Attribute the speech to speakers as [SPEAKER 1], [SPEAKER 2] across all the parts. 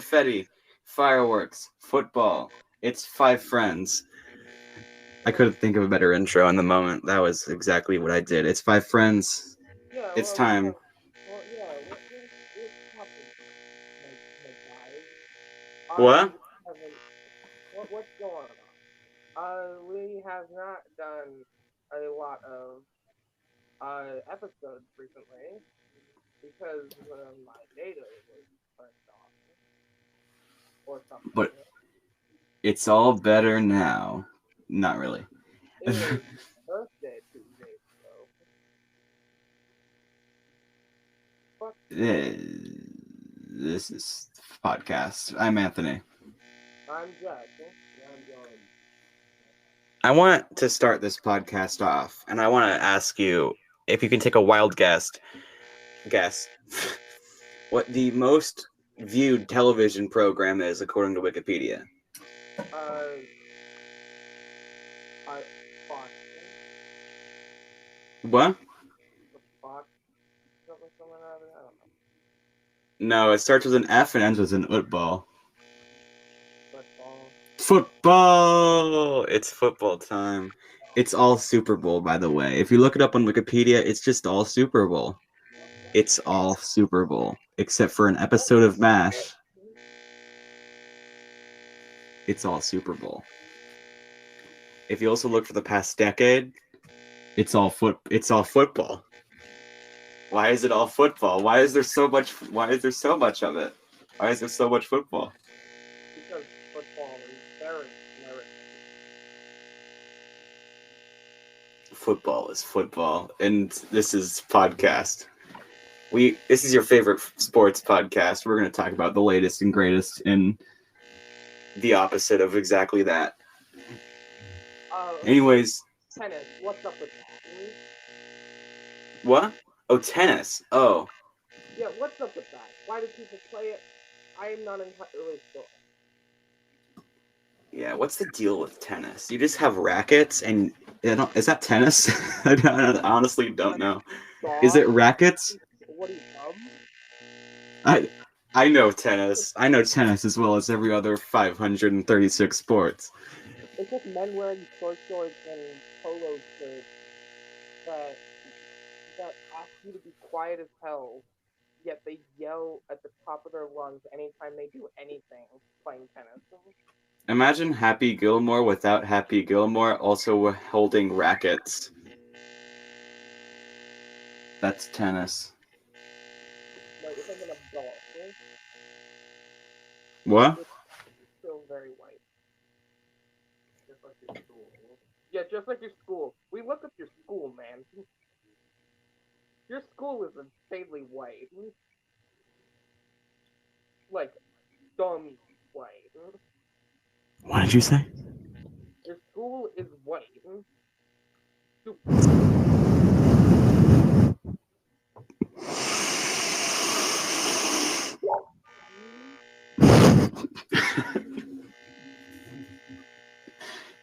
[SPEAKER 1] confetti, fireworks, football. It's 5 friends. I couldn't think of a better intro in the moment. That was exactly what I did. It's 5 friends.
[SPEAKER 2] Yeah,
[SPEAKER 1] It's
[SPEAKER 2] well,
[SPEAKER 1] time.
[SPEAKER 2] what's happening, my guys?
[SPEAKER 1] What?
[SPEAKER 2] We haven't. What's going on? We have not done a lot of episodes recently because my data was turned off or something.
[SPEAKER 1] But it's all better now. Not really.
[SPEAKER 2] It was Earth Day 2 days ago. Fuck.
[SPEAKER 1] This is podcast. I'm Anthony.
[SPEAKER 2] I'm Jack. I'm John.
[SPEAKER 1] I want to start this podcast off, and I want to ask you if you can take a wild guess what the most viewed television program is according to Wikipedia.
[SPEAKER 2] Fox.
[SPEAKER 1] What?
[SPEAKER 2] Fox. Something I don't know.
[SPEAKER 1] No, it starts with an F and ends with an football.
[SPEAKER 2] Football.
[SPEAKER 1] Football! It's football time. It's all Super Bowl, by the way. If you look it up on Wikipedia, it's just all Super Bowl. It's all Super Bowl, except for an episode of MASH. It's all Super Bowl. If you also look for the past decade, it's all football. Why is it all football? Why is there so much of it? Why is there so much football?
[SPEAKER 2] Because football is very American.
[SPEAKER 1] Football is football, and this is podcast. This is your favorite sports podcast. We're going to talk about the latest and greatest and the opposite of exactly that. Anyways.
[SPEAKER 2] Tennis. What's up with that?
[SPEAKER 1] What? Oh, tennis. Oh.
[SPEAKER 2] Yeah, what's up with that? Why do people play it? I am not entirely sure.
[SPEAKER 1] Yeah, what's the deal with tennis? You just have rackets and... Is that tennis? I honestly don't know. Is it rackets?
[SPEAKER 2] What are you, dumb?
[SPEAKER 1] I know tennis. I know tennis as well as every other 536 sports.
[SPEAKER 2] It's just men wearing short shorts and polo shirts that ask you to be quiet as hell, yet they yell at the top of their lungs anytime they do anything playing tennis.
[SPEAKER 1] Imagine Happy Gilmore without Happy Gilmore also holding rackets. That's tennis.
[SPEAKER 2] No, you're thinking of golf, right?
[SPEAKER 1] What?
[SPEAKER 2] It's still very white. Just like your school. Yeah, just like your school. We looked up your school, man. Your school is insanely white. Like, dumb white.
[SPEAKER 1] What did you say?
[SPEAKER 2] Your school is white.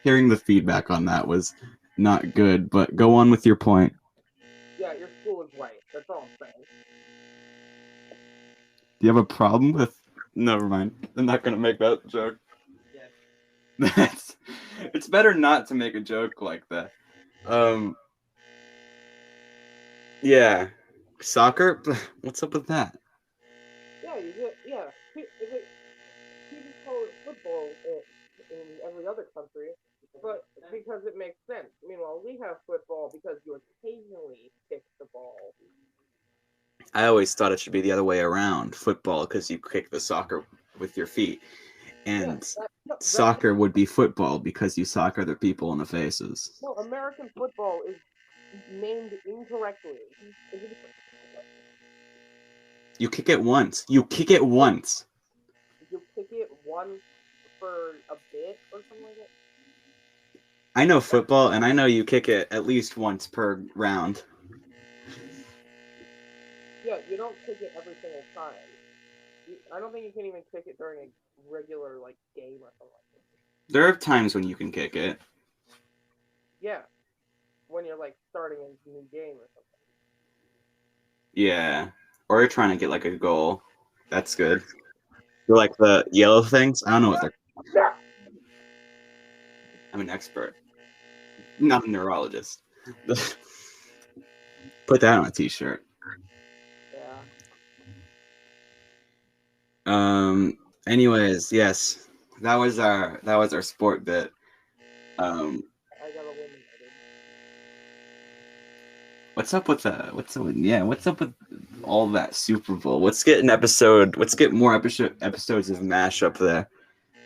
[SPEAKER 1] Hearing the feedback on that was not good, but go on with your point.
[SPEAKER 2] Yeah, your school is white. That's all I'm saying.
[SPEAKER 1] Do you have a problem with... Never mind. I'm not going to make that joke. Yeah. It's better not to make a joke like that. Yeah. Soccer? What's up with that?
[SPEAKER 2] Yeah, people call it football in every other country, but because it makes sense. Meanwhile, we have football because you occasionally kick the ball.
[SPEAKER 1] I always thought it should be the other way around. Football, because you kick the soccer with your feet. And soccer would be football because you sock other people in the faces.
[SPEAKER 2] No, American football is named incorrectly.
[SPEAKER 1] You kick it once. You kick it once.
[SPEAKER 2] You kick it once for a bit or something like that?
[SPEAKER 1] I know football, and I know you kick it at least once per round.
[SPEAKER 2] Yeah, you don't kick it every single time. I don't think you can even kick it during a regular, game or something like that.
[SPEAKER 1] There are times when you can kick it.
[SPEAKER 2] Yeah. When you're, starting a new game or something.
[SPEAKER 1] Yeah. Or you're trying to get, a goal. That's good. They're like the yellow things. I don't know what they're.
[SPEAKER 2] Yeah.
[SPEAKER 1] I'm an expert, not a neurologist. Put that on a t-shirt.
[SPEAKER 2] Yeah.
[SPEAKER 1] Anyways, yes, that was our sport bit.
[SPEAKER 2] I got eliminated.
[SPEAKER 1] What's up with what's up with all that Super Bowl? Let's get more episodes of MASH up there.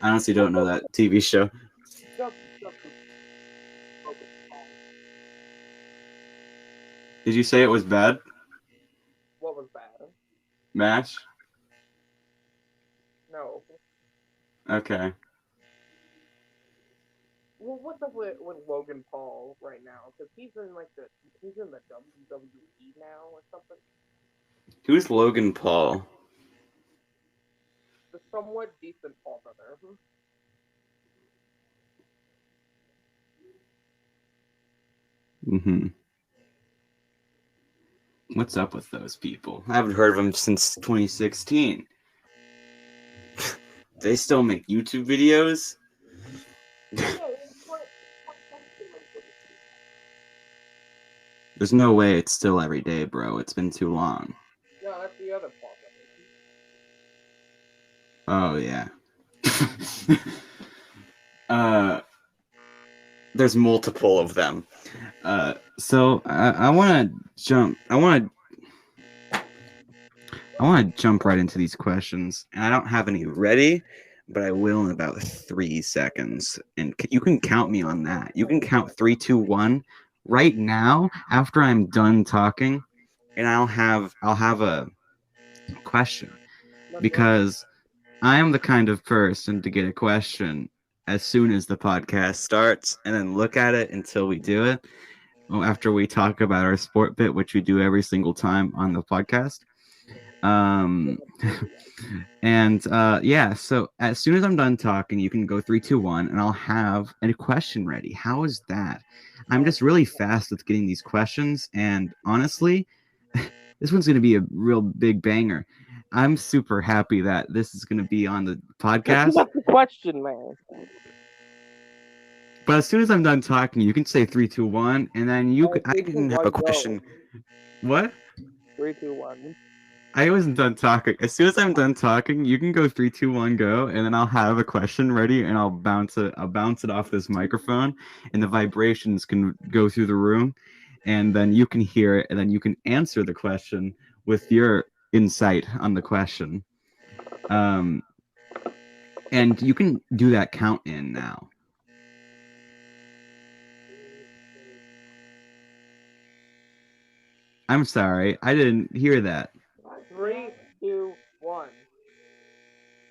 [SPEAKER 1] I honestly don't know that TV show.
[SPEAKER 2] Jump.
[SPEAKER 1] Did you say it was bad?
[SPEAKER 2] What was bad?
[SPEAKER 1] MASH?
[SPEAKER 2] No.
[SPEAKER 1] Okay.
[SPEAKER 2] Well, what's up with Logan Paul right now? Because he's in the WWE now or something.
[SPEAKER 1] Who's Logan Paul?
[SPEAKER 2] The somewhat decent Paul brother.
[SPEAKER 1] Mm-hmm. What's up with those people? I haven't heard of them since 2016. They still make YouTube videos? There's no way it's still every day, bro. It's been too long.
[SPEAKER 2] No, that's the other Paul
[SPEAKER 1] Oh
[SPEAKER 2] brother.
[SPEAKER 1] yeah. There's multiple of them. So I want to jump right into these questions, and I don't have any ready, but I will in about 3 seconds. And you can count me on that. You can count 3, 2, 1 right now after I'm done talking, and I'll have a question, because I am the kind of person to get a question as soon as the podcast starts and then look at it until we do it. Well, after we talk about our sport bit, which we do every single time on the podcast. And yeah, so as soon as I'm done talking, you can go 3, 2, 1, and I'll have a question ready. How is that? I'm just really fast with getting these questions, and honestly, this one's going to be a real big banger. I'm super happy that this is going to be on the podcast.
[SPEAKER 2] That's the question, man.
[SPEAKER 1] But as soon as I'm done talking, you can say 3, 2, 1, and then I can have a question. What?
[SPEAKER 2] 3, 2, 1.
[SPEAKER 1] I wasn't done talking. As soon as I'm done talking, you can go 3, 2, 1, go, and then I'll have a question ready, and I'll bounce it off this microphone, and the vibrations can go through the room, and then you can hear it, and then you can answer the question with your insight on the question. And you can do that count in now. I'm sorry, I didn't hear that.
[SPEAKER 2] 3, 2, 1.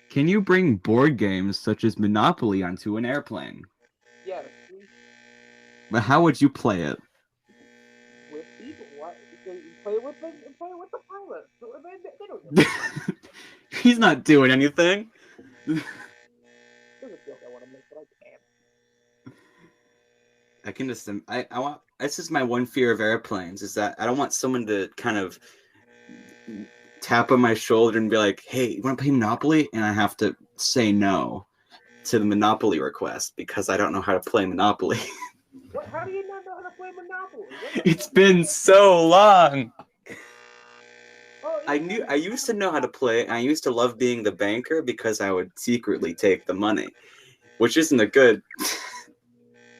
[SPEAKER 1] Can you bring board games such as Monopoly onto an airplane?
[SPEAKER 2] Yes.
[SPEAKER 1] But how would you play it?
[SPEAKER 2] With people, what? You play with the pilot. They don't know.
[SPEAKER 1] He's not doing anything.
[SPEAKER 2] There's a joke I want to make, but I can't.
[SPEAKER 1] I can just I want. This is my one fear of airplanes, is that I don't want someone to kind of tap on my shoulder and be like, "Hey, you want to play Monopoly?" And I have to say no to the Monopoly request because I don't know how to play Monopoly.
[SPEAKER 2] What? How do you not know how to play Monopoly?
[SPEAKER 1] It's been so long.
[SPEAKER 2] Oh,
[SPEAKER 1] I used to know how to play. I used to love being the banker because I would secretly take the money, which isn't a good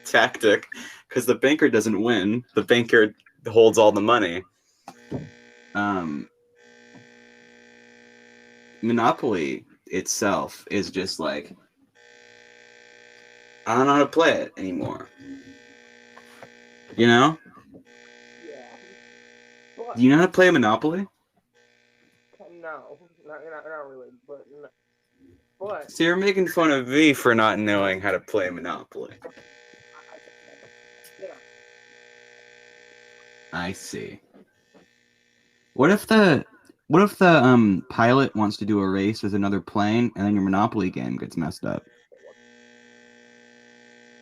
[SPEAKER 1] tactic because the banker doesn't win. The banker holds all the money. Monopoly itself is just like, I don't know how to play it anymore. You know?
[SPEAKER 2] Yeah.
[SPEAKER 1] Do you know how to play Monopoly?
[SPEAKER 2] No, not really, but no. But
[SPEAKER 1] so you're making fun of me for not knowing how to play Monopoly.
[SPEAKER 2] Yeah.
[SPEAKER 1] I see. What if the pilot wants to do a race with another plane and then your Monopoly game gets messed up?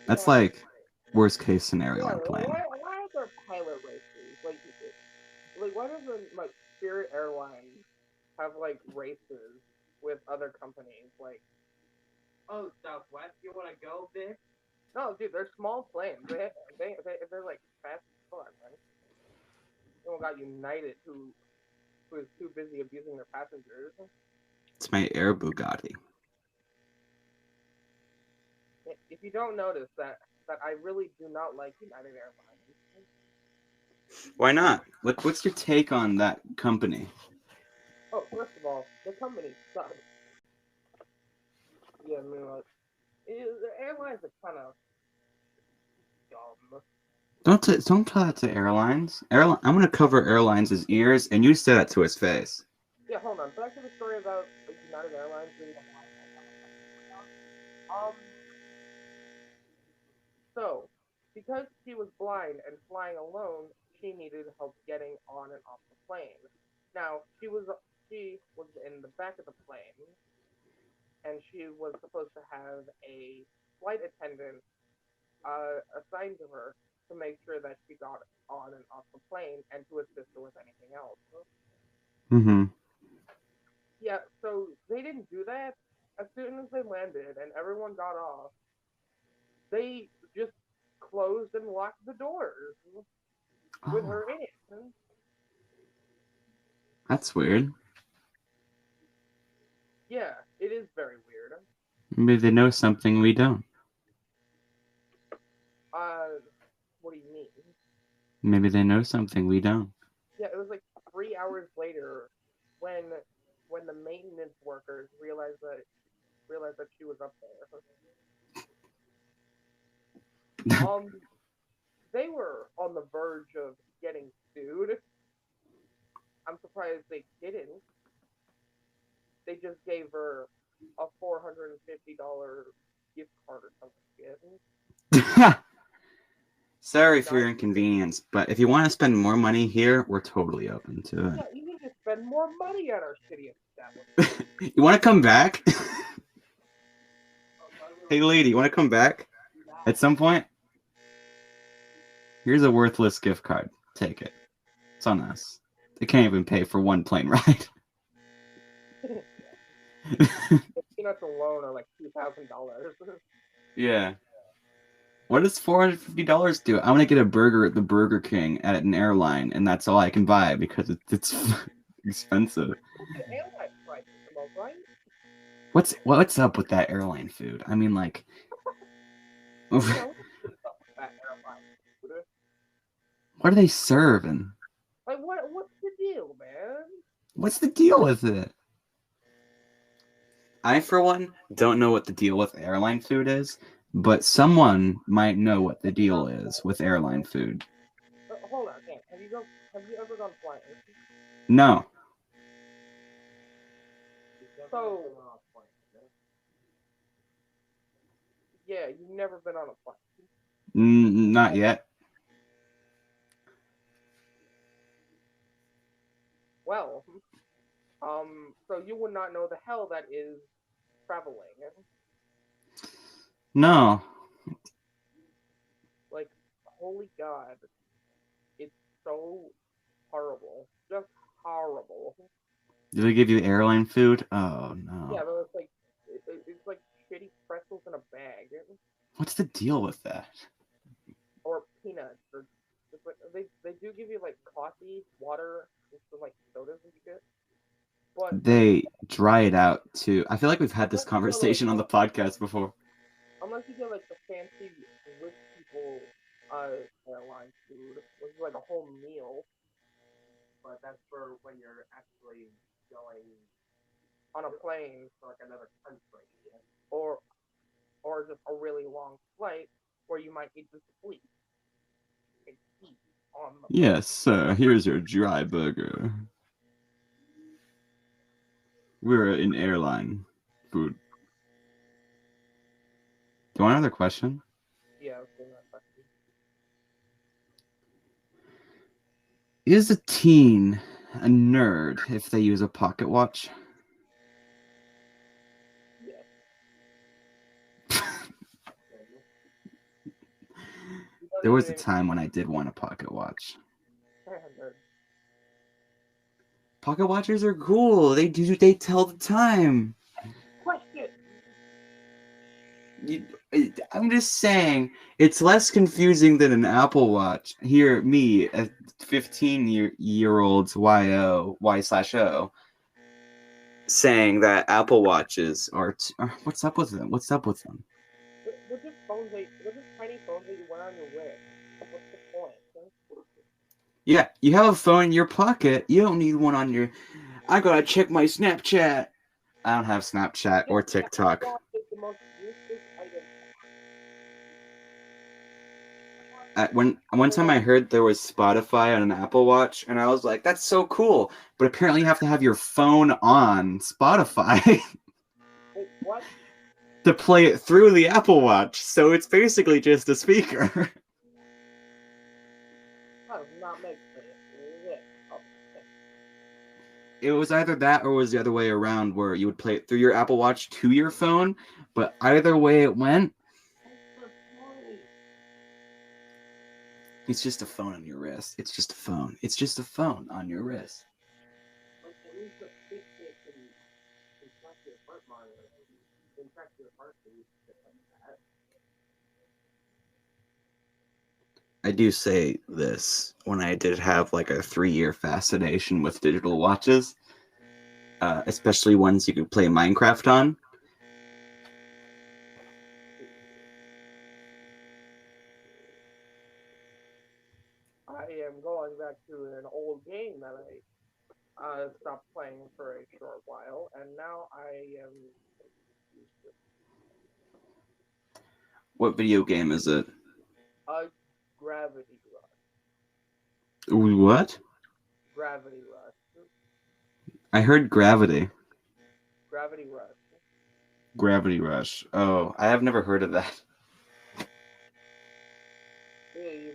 [SPEAKER 1] That's like worst case scenario on a plane.
[SPEAKER 2] Why are there pilot races? Like why doesn't Spirit Airlines have races with other companies. Like,
[SPEAKER 3] Oh, Southwest, you want to go, Vic?
[SPEAKER 2] no, dude, they're small planes. They're like fast as fuck, man. Someone got United who is too busy abusing their passengers.
[SPEAKER 1] It's my Air Bugatti.
[SPEAKER 2] If you don't notice that I really do not like United Airlines.
[SPEAKER 1] Why not? What's your take on that company?
[SPEAKER 2] Oh, first of all, the company sucks. Yeah, I mean, like, the airlines are kind of dumb.
[SPEAKER 1] Don't tell that to airlines. I'm gonna cover airlines' ears, and you say that to his face.
[SPEAKER 2] Yeah, hold on. Back to the story about United Airlines. Um, so because she was blind and flying alone, she needed help getting on and off the plane. Now she was in the back of the plane, and she was supposed to have a flight attendant assigned to her to make sure that she got on and off the plane and to assist her with anything else.
[SPEAKER 1] Mm-hmm.
[SPEAKER 2] Yeah, so they didn't do that. As soon as they landed and everyone got off, they just closed and locked the doors with
[SPEAKER 1] Oh,
[SPEAKER 2] her in it.
[SPEAKER 1] that's weird.
[SPEAKER 2] Yeah, it is very weird.
[SPEAKER 1] Maybe they know something we don't.
[SPEAKER 2] Uh, what do you mean?
[SPEAKER 1] Maybe they know something we don't.
[SPEAKER 2] Yeah, it was like 3 hours later when the maintenance workers realized that she was up there. They were on the verge of getting sued. I'm surprised they didn't. They just gave her a $450 gift card or something.
[SPEAKER 1] Sorry for your inconvenience, but if you want to spend more money here, we're totally open to
[SPEAKER 2] Yeah, you need to spend more money at our shitty establishment.
[SPEAKER 1] it. You want to come back? Hey, lady, you want to come back at some point? Here's a worthless gift card. Take it. It's on us. They can't even pay for one plane ride.
[SPEAKER 2] Peanuts alone are like $2,000.
[SPEAKER 1] Yeah. What does $450 do? I'm gonna get a burger at the Burger King at an airline, and that's all I can buy because it's expensive.
[SPEAKER 2] The airline prices, am I right?
[SPEAKER 1] What's up with that airline food? I mean, like,
[SPEAKER 2] You
[SPEAKER 1] what
[SPEAKER 2] know, what's up with that airline food?
[SPEAKER 1] are they serving?
[SPEAKER 2] Like, what's the deal, man?
[SPEAKER 1] What's the deal with it? I, for one, don't know what the deal with airline food is, but someone might know what the deal is with airline food.
[SPEAKER 2] Hold on, man. Have you ever gone flying?
[SPEAKER 1] No.
[SPEAKER 2] So, yeah, you've never been on a plane.
[SPEAKER 1] Not yet.
[SPEAKER 2] Well, so you would not know the hell that is traveling.
[SPEAKER 1] No.
[SPEAKER 2] Like, holy God, it's so horrible, just horrible.
[SPEAKER 1] Do they give you airline food? Oh,
[SPEAKER 2] Yeah,
[SPEAKER 1] no.
[SPEAKER 2] but it's like it's like shitty pretzels in a bag,
[SPEAKER 1] What's the deal with that?
[SPEAKER 2] or peanuts, or just like they do give you like coffee, water, and some like sodas and shit. But
[SPEAKER 1] They dry it out, too. I feel like we've had this
[SPEAKER 2] unless you get like
[SPEAKER 1] conversation on the podcast before.
[SPEAKER 2] the fancy rich people airline food, which is like a whole meal
[SPEAKER 3] But that's for when you're actually going
[SPEAKER 2] on a plane,
[SPEAKER 3] to like another country. Yeah.
[SPEAKER 2] or just a really long flight where you might need to sleep and eat on the plane.
[SPEAKER 1] Yes, sir. Here's your dry burger. We're in airline food. Do you want another question?
[SPEAKER 2] Yeah, I was doing that question.
[SPEAKER 1] Is a teen a nerd if they use a pocket watch?
[SPEAKER 2] Yes. You don't
[SPEAKER 1] There was a
[SPEAKER 2] even
[SPEAKER 1] time when I did want a pocket watch.
[SPEAKER 2] nerd.
[SPEAKER 1] Pocket watches are cool. They tell the time.
[SPEAKER 2] Question.
[SPEAKER 1] I'm just saying, it's less confusing than an Apple Watch. Here, me, a 15-year-old's Y/O, saying that Apple Watches are. What's up with them? What's up with them?
[SPEAKER 2] They're just phones. They're just tiny phones that you wear on your wrist. What's the point?
[SPEAKER 1] Yeah, you have a phone in your pocket. You don't need one on your. I gotta check my Snapchat. I don't have Snapchat or TikTok.
[SPEAKER 2] Watch is the most useless item.
[SPEAKER 1] One time I heard there was Spotify on an Apple Watch, and I was like, "That's so cool!" But apparently, you have to have your phone on Spotify
[SPEAKER 2] Wait, what?
[SPEAKER 1] to play it through the Apple Watch. So it's basically just a speaker.
[SPEAKER 2] That does not make sense.
[SPEAKER 1] It was either that or it was the other way around, where you would play it through your Apple Watch to your phone. But either way it went, it's just a phone on your wrist. It's just a phone. It's just a phone on your wrist.
[SPEAKER 3] Like at least a Fitbit can track your heart monitor, can track your heart rate, shit like that.
[SPEAKER 1] I do say this when I did have like a 3-year fascination with digital watches, especially ones you could play Minecraft on.
[SPEAKER 2] I am going back to an old game that I stopped playing for a short while, and now I am.
[SPEAKER 1] What video game is it?
[SPEAKER 2] Gravity Rush.
[SPEAKER 1] What?
[SPEAKER 2] Gravity Rush.
[SPEAKER 1] I heard Gravity.
[SPEAKER 2] Gravity Rush.
[SPEAKER 1] Gravity Rush. Oh, I have never heard of that.
[SPEAKER 2] Yeah,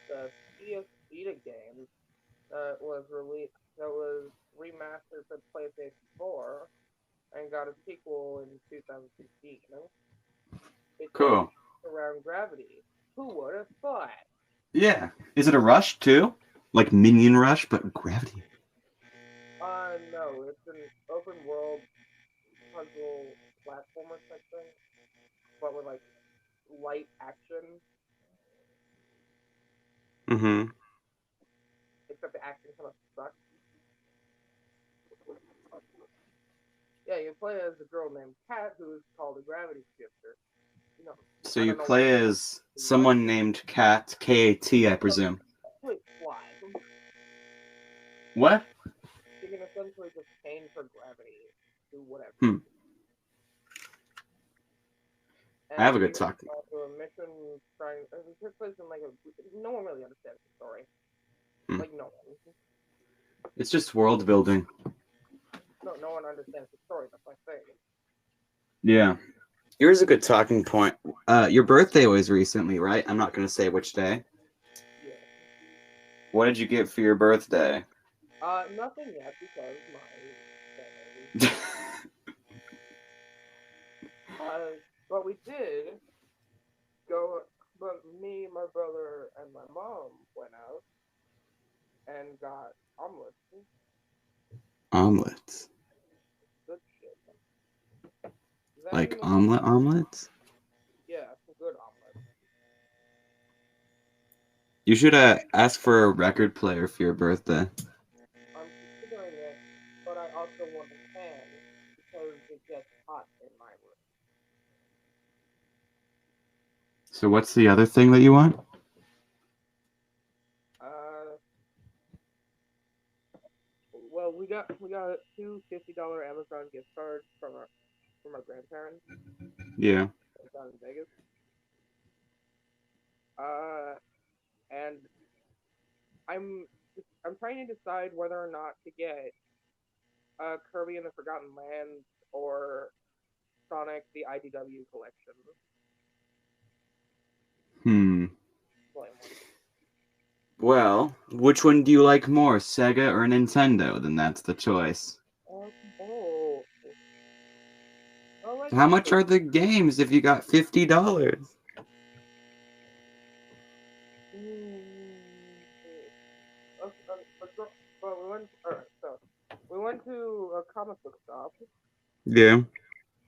[SPEAKER 2] the PS Vita game that was released, that was remastered for PlayStation 4 and got a sequel in 2016. It's
[SPEAKER 1] Cool.
[SPEAKER 2] around gravity. Who would have thought?
[SPEAKER 1] Yeah. Is it a Rush too? Like Minion Rush, but Gravity.
[SPEAKER 2] No, it's an open world puzzle platformer type thing, but with like light action,
[SPEAKER 1] Mm-hmm.
[SPEAKER 2] except the action kind of sucks. Yeah, you play as a girl named Kat who is called a gravity shifter. You know,
[SPEAKER 1] So
[SPEAKER 2] I
[SPEAKER 1] you
[SPEAKER 2] don't know
[SPEAKER 1] play as someone named Kat, K-A-T, I presume.
[SPEAKER 2] Wait, fly.
[SPEAKER 1] What?
[SPEAKER 2] You can essentially just change her gravity to whatever.
[SPEAKER 1] Hmm.
[SPEAKER 2] And
[SPEAKER 1] I have a
[SPEAKER 2] you
[SPEAKER 1] good talk.
[SPEAKER 2] go to a mission trying. It takes place in like no one really understands the story.
[SPEAKER 1] Hmm.
[SPEAKER 2] Like no one.
[SPEAKER 1] It's just world building.
[SPEAKER 2] No one understands the story. That's my thing.
[SPEAKER 1] Yeah. Here's a good talking point. Your birthday was recently, right? I'm not gonna say which day.
[SPEAKER 2] Yeah.
[SPEAKER 1] What did you get for your birthday?
[SPEAKER 2] Nothing yet because my. But we did go. But me, my brother, and my mom went out and got omelets.
[SPEAKER 1] Omelets.
[SPEAKER 2] Good shit.
[SPEAKER 1] Like
[SPEAKER 2] Then,
[SPEAKER 1] omelets?
[SPEAKER 2] yeah, some good omelets.
[SPEAKER 1] You should ask for a record player for your birthday.
[SPEAKER 2] I'm considering it, but I also want a fan because it gets hot in my room.
[SPEAKER 1] So what's the other thing that you want?
[SPEAKER 2] Well, we got two $50 Amazon gift cards from our grandparents.
[SPEAKER 1] Yeah.
[SPEAKER 2] Down in Vegas. And I'm trying to decide whether or not to get Kirby and the Forgotten Lands or Sonic the IDW collection.
[SPEAKER 1] Well, which one do you like more, Sega or Nintendo? Then that's the choice.
[SPEAKER 2] Oh. Like
[SPEAKER 1] How much are the games if you got $50?
[SPEAKER 2] Well, we went to a comic book shop.
[SPEAKER 1] Yeah.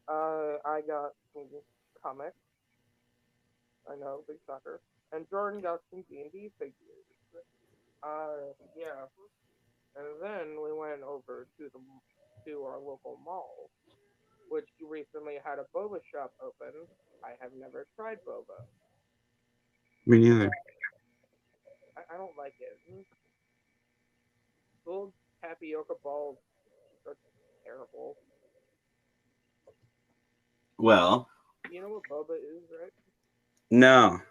[SPEAKER 2] I got some comics. I know, big sucker. And Jordan got some D&D figures. Yeah. And then we went over to our local mall, which recently had a boba shop open. I have never tried boba.
[SPEAKER 1] Me neither.
[SPEAKER 2] I don't like it. Little tapioca balls are terrible.
[SPEAKER 1] Well,
[SPEAKER 2] You know what boba is, right?
[SPEAKER 1] no.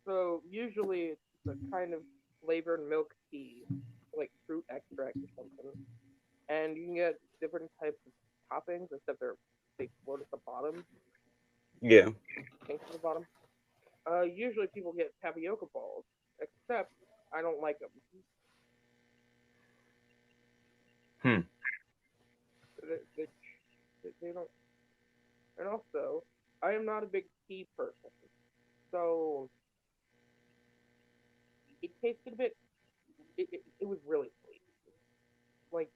[SPEAKER 2] So usually it's a kind of flavored milk tea, like fruit extract or something. And you can get different types of toppings, except they float at the bottom,
[SPEAKER 1] Yeah.
[SPEAKER 2] pink at the bottom. Usually people get tapioca balls, except I don't like them.
[SPEAKER 1] Hmm.
[SPEAKER 2] They don't. And also, I am not a big tea person, so it tasted a bit. It was really sweet, like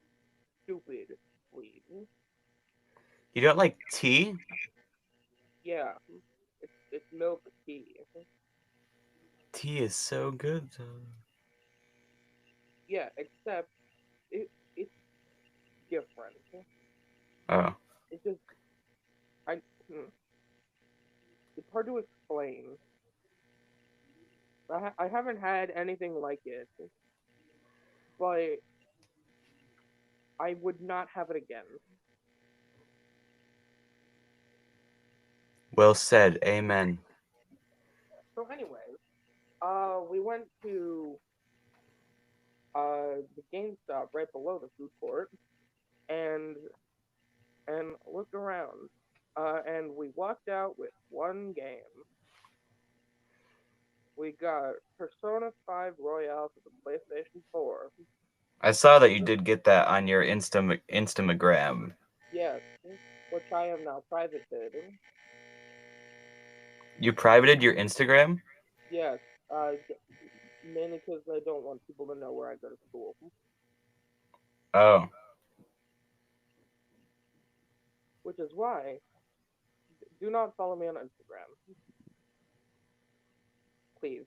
[SPEAKER 2] stupid sweet.
[SPEAKER 1] You don't like tea?
[SPEAKER 2] Yeah, it's milk tea.
[SPEAKER 1] Tea is so good.
[SPEAKER 2] Yeah, except it's different.
[SPEAKER 1] Oh.
[SPEAKER 2] It just I hmm, it's hard to explain. I haven't had anything like it, but I would not have it again.
[SPEAKER 1] Well said. Amen.
[SPEAKER 2] So anyway, we went to the GameStop right below the food court and looked around. And we walked out with one game. We got Persona 5 Royale for the PlayStation 4.
[SPEAKER 1] I saw that you did get that on your Instagram.
[SPEAKER 2] Yes, which I am now privated.
[SPEAKER 1] You privated your Instagram?
[SPEAKER 2] Yes, mainly because I don't want people to know where I go to school.
[SPEAKER 1] Oh.
[SPEAKER 2] Which is why, do not follow me on Instagram, please.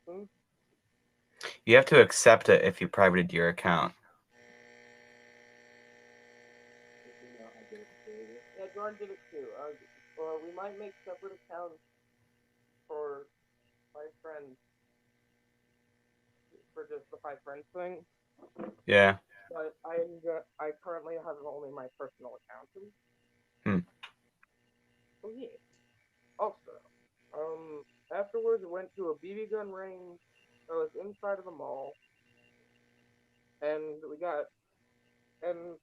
[SPEAKER 1] You have to accept it if you privated your account.
[SPEAKER 2] Yeah, Jordan did it too. We might make separate accounts for my friends, for just the five friends thing.
[SPEAKER 1] Yeah.
[SPEAKER 2] But I currently have only my personal account.
[SPEAKER 1] Hmm.
[SPEAKER 2] Oh yeah. Also, afterwards we went to a BB gun range that was inside of the mall, and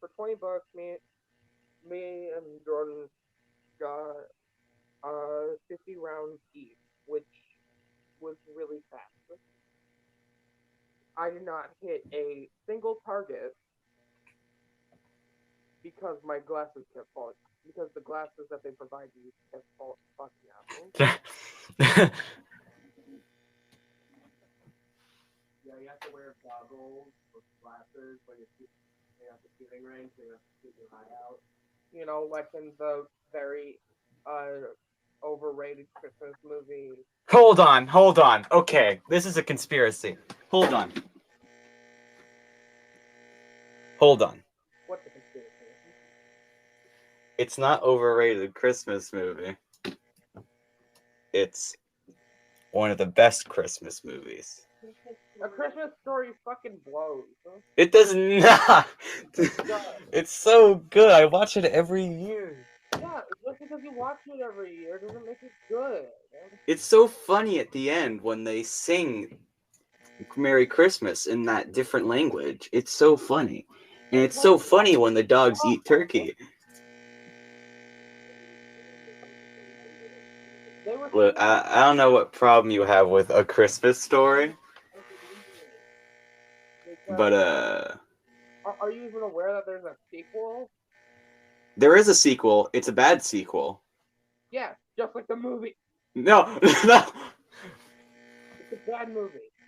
[SPEAKER 2] for $20, me and Jordan got 50 rounds each, which was really fast. I did not hit a single target because my glasses kept falling. Because the glasses that they provide you kept fucking out.
[SPEAKER 3] Yeah, you have to wear goggles or glasses when you're shooting at the shooting range, so you have to keep your eye out.
[SPEAKER 2] You know, like in the very overrated Christmas movie.
[SPEAKER 1] Hold on. Okay, this is a conspiracy. Hold on.
[SPEAKER 2] What's the conspiracy?
[SPEAKER 1] It's not overrated Christmas movie. It's one of the best Christmas movies.
[SPEAKER 2] A Christmas Story fucking blows.
[SPEAKER 1] It does not. It's so good. I watch it every year.
[SPEAKER 2] Yeah, just because you watch it every year doesn't make it good.
[SPEAKER 1] It's so funny at the end when they sing Merry Christmas in that different language. It's so funny. And it's so funny when the dogs eat turkey. Look, I don't know what problem you have with A Christmas Story, but
[SPEAKER 2] Are you even aware that there's a sequel?
[SPEAKER 1] there is a sequel. It's a bad sequel.
[SPEAKER 2] Yeah, just like the movie.
[SPEAKER 1] No, no.
[SPEAKER 2] It's a bad movie.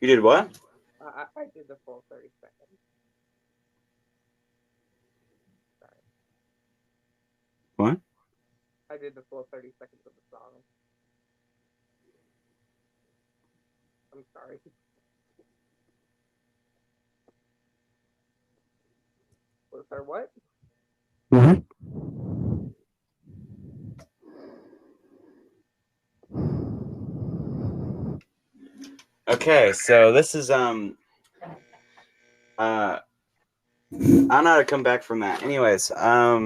[SPEAKER 1] You did what?
[SPEAKER 2] I did the full 30 seconds. Sorry.
[SPEAKER 1] What?
[SPEAKER 2] I did the full 30 seconds of the song. I'm sorry. Was there what?
[SPEAKER 1] Mm-hmm. Okay, so this is I don't know how to come back from that. Anyways,
[SPEAKER 2] Alright.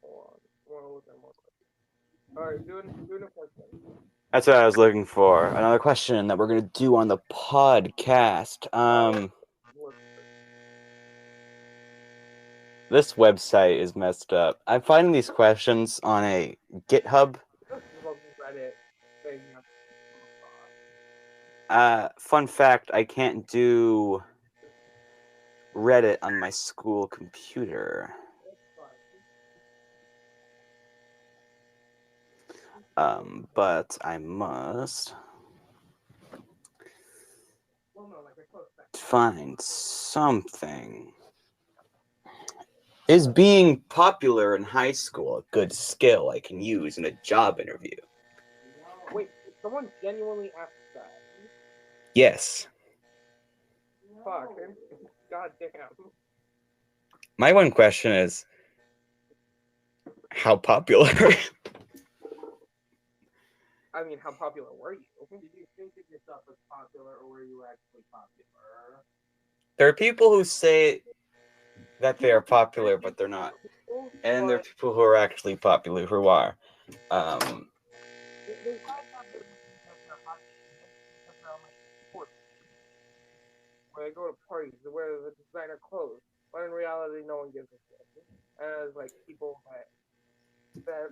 [SPEAKER 2] Hold on. More. Alright, doing a question.
[SPEAKER 1] that's what I was looking for. Another question that we're gonna do on the podcast. This website is messed up. I'm finding these questions on a GitHub.
[SPEAKER 2] This is what Reddit thing.
[SPEAKER 1] Fun fact, I can't do Reddit on my school computer. But I must find something. Is being popular in high school a good skill I can use in a job interview?
[SPEAKER 2] Wait, someone genuinely asked that.
[SPEAKER 1] Yes.
[SPEAKER 2] Fuck. God damn.
[SPEAKER 1] My one question is, how popular?
[SPEAKER 2] I mean, how popular were you?
[SPEAKER 3] Did you think of yourself as popular, or were you actually popular?
[SPEAKER 1] There are people who say that they are popular, but they're not. And there are people who are actually popular who are.
[SPEAKER 2] When I go to parties, they wear the designer clothes, but in reality, no one gives a shit. And it's like people that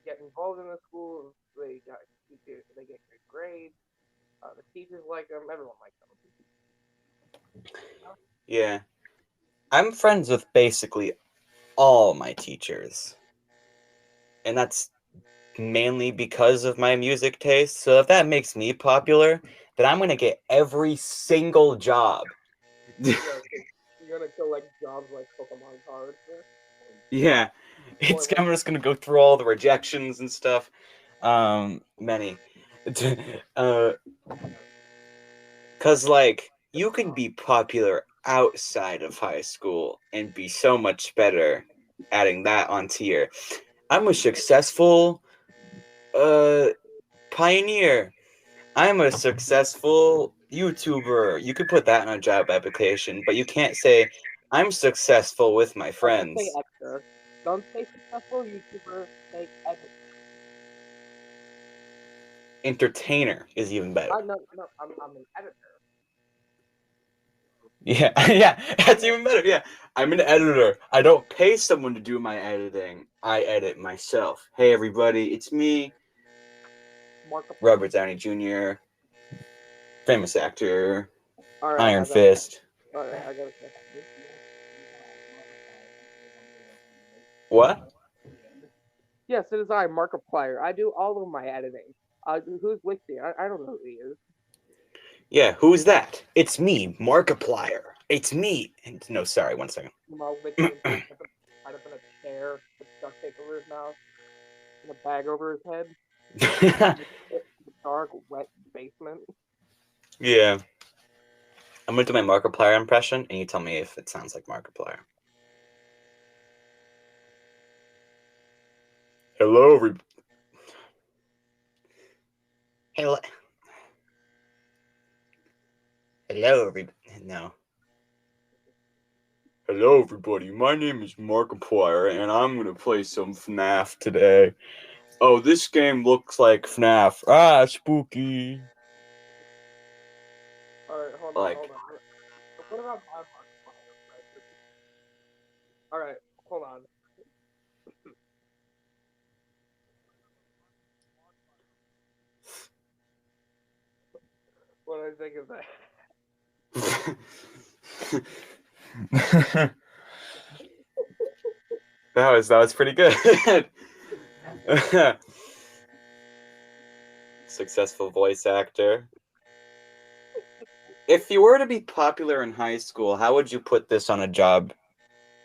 [SPEAKER 2] get involved in the school, they get good grades. The teachers like them, everyone likes them.
[SPEAKER 1] Yeah. I'm friends with basically all my teachers. And that's mainly because of my music taste. So if that makes me popular, then I'm gonna get every single job.
[SPEAKER 2] You're gonna collect jobs like Pokemon cards.
[SPEAKER 1] Yeah, I'm just gonna go through all the rejections and stuff. Many. Cause like you can be popular outside of high school and be so much better adding that onto your. I'm a successful pioneer. I'm a successful YouTuber. You could put that in a job application, but you can't say I'm successful with my friends.
[SPEAKER 2] Say editor. Don't say successful YouTuber. Say editor.
[SPEAKER 1] Entertainer is even better.
[SPEAKER 2] No, I'm an editor.
[SPEAKER 1] Yeah, yeah, that's even better. Yeah, I'm an editor. I don't pay someone to do my editing. I edit myself. Hey, everybody, it's me, Robert Downey Jr., famous actor, Iron Fist.
[SPEAKER 2] Alright, I got a question.
[SPEAKER 1] What?
[SPEAKER 2] Yes, it is I, Markiplier. I do all of my editing. Who's with me? I don't know who he is.
[SPEAKER 1] Yeah, who's that? It's me, Markiplier. It's me. No, sorry, one second.
[SPEAKER 2] Tied up in a chair with duct tape over his mouth and a bag over his head. Dark, wet basement.
[SPEAKER 1] Yeah. I'm gonna do my Markiplier impression, and you tell me if it sounds like Markiplier. Hello, Hello. Hello, No. Hello, everybody. My name is Markiplier, and I'm gonna play some FNAF today. Oh, this game looks like FNAF. Ah, spooky.
[SPEAKER 2] Alright, hold on. What about my Markiplier? Alright, hold on. What do I think of that?
[SPEAKER 1] That was pretty good. Successful voice actor. If you were to be popular in high school, how would you put this on a job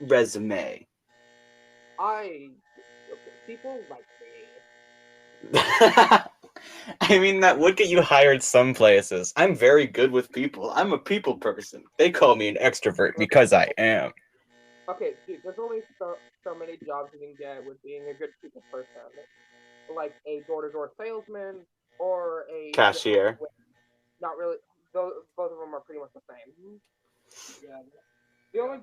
[SPEAKER 1] resume?
[SPEAKER 2] People like me.
[SPEAKER 1] I mean, that would get you hired some places. I'm very good with people. I'm a people person. They call me an extrovert because I am.
[SPEAKER 2] Okay, dude, there's only so many jobs you can get with being a good people person, like a door-to-door salesman or a
[SPEAKER 1] Cashier.
[SPEAKER 2] not really. Both of them are pretty much the same.
[SPEAKER 3] Yeah.
[SPEAKER 2] The only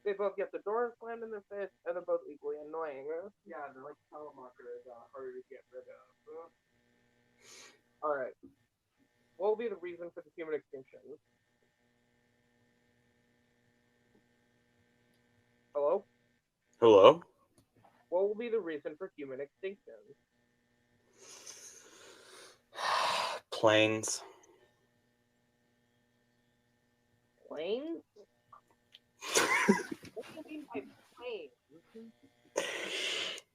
[SPEAKER 2] they both get the door slammed in their face, and they're both equally annoying.
[SPEAKER 3] Yeah, they're like telemarketers, harder to get rid of.
[SPEAKER 2] All right, what will be the reason for the human extinction? Hello?
[SPEAKER 1] Hello?
[SPEAKER 2] What will be the reason for human extinction?
[SPEAKER 1] Planes.
[SPEAKER 2] Planes? What do you mean by planes?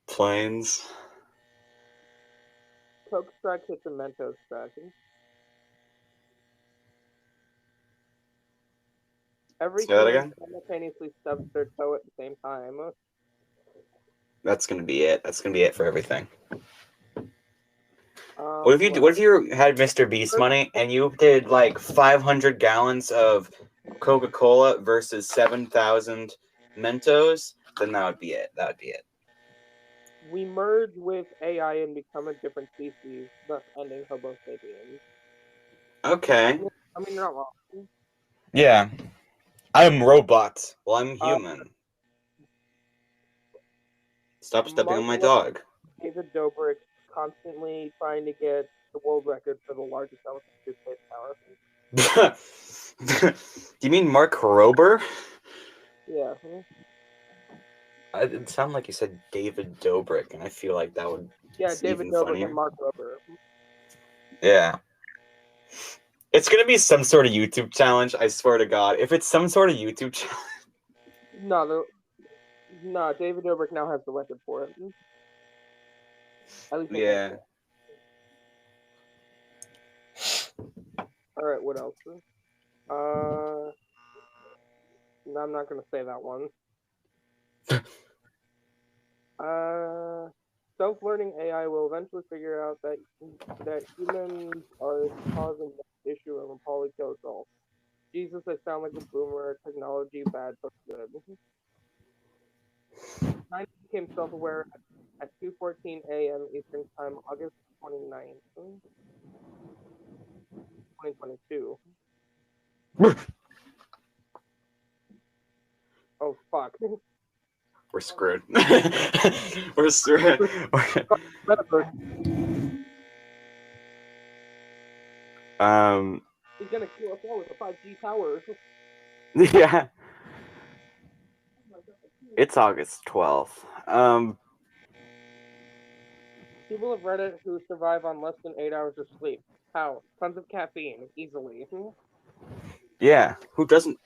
[SPEAKER 1] Planes.
[SPEAKER 2] Coke strike hits a Mentos strike. Every
[SPEAKER 1] Say that
[SPEAKER 2] human
[SPEAKER 1] again?
[SPEAKER 2] simultaneously stubs their toe at the same time.
[SPEAKER 1] That's gonna be it. That's gonna be it for everything. What if you
[SPEAKER 2] Well,
[SPEAKER 1] had Mr. Beast money and you did like 500 gallons of Coca-Cola versus 7,000 Mentos? Then that would be it. That would be it.
[SPEAKER 2] we merge with AI and become a different species, thus ending Homo sapiens.
[SPEAKER 1] Okay.
[SPEAKER 2] I mean, you're not wrong.
[SPEAKER 1] Yeah. I'm robot. Well, I'm human. Stop stepping on my dog.
[SPEAKER 2] David Dobrik constantly trying to get the world record for the largest elephant toothpaste tower.
[SPEAKER 1] Do you mean Mark Rober?
[SPEAKER 2] Yeah.
[SPEAKER 1] It sounded like you said David Dobrik, and I feel like that would
[SPEAKER 2] Yeah, David
[SPEAKER 1] even
[SPEAKER 2] Dobrik
[SPEAKER 1] funnier.
[SPEAKER 2] and Mark Rober.
[SPEAKER 1] Yeah. It's gonna be some sort of YouTube challenge, I swear to God. If it's some sort of YouTube challenge.
[SPEAKER 2] No, David Dobrik now has the record for it. At least
[SPEAKER 1] Yeah.
[SPEAKER 2] Alright, what else? No, I'm not gonna say that one. Self-learning AI will eventually figure out that humans are causing the issue and will probably kill us all. Jesus, I sound like a boomer. Technology bad but good. China became self-aware at 2:14 a.m. Eastern Time, August 29th, 2022. Oh fuck.
[SPEAKER 1] We're screwed. We're screwed.
[SPEAKER 2] He's gonna kill us all with a 5G tower.
[SPEAKER 1] Yeah. It's August 12th.
[SPEAKER 2] People of Reddit who survive on less than 8 hours of sleep. How? Tons of caffeine, easily.
[SPEAKER 1] Yeah. Who doesn't?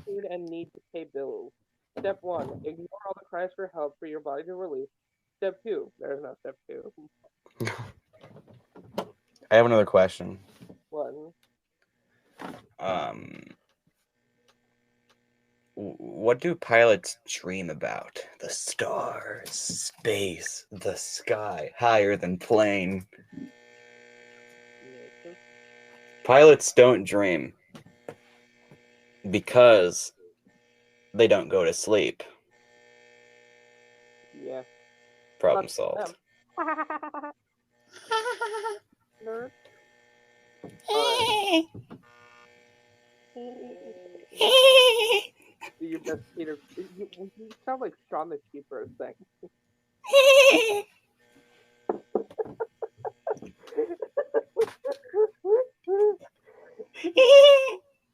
[SPEAKER 2] Food and need to pay bills. Step 1, ignore all the cries for help for your body to release. Step 2, there's no step 2.
[SPEAKER 1] I have another question.
[SPEAKER 2] What?
[SPEAKER 1] What do pilots dream about? The stars, space, the sky, higher than plane. Pilots don't dream because they don't go to sleep.
[SPEAKER 2] Yeah.
[SPEAKER 1] Problem solved.
[SPEAKER 2] Nerd. Do your best, Peter. You sound like Shaun the Sheep for a second.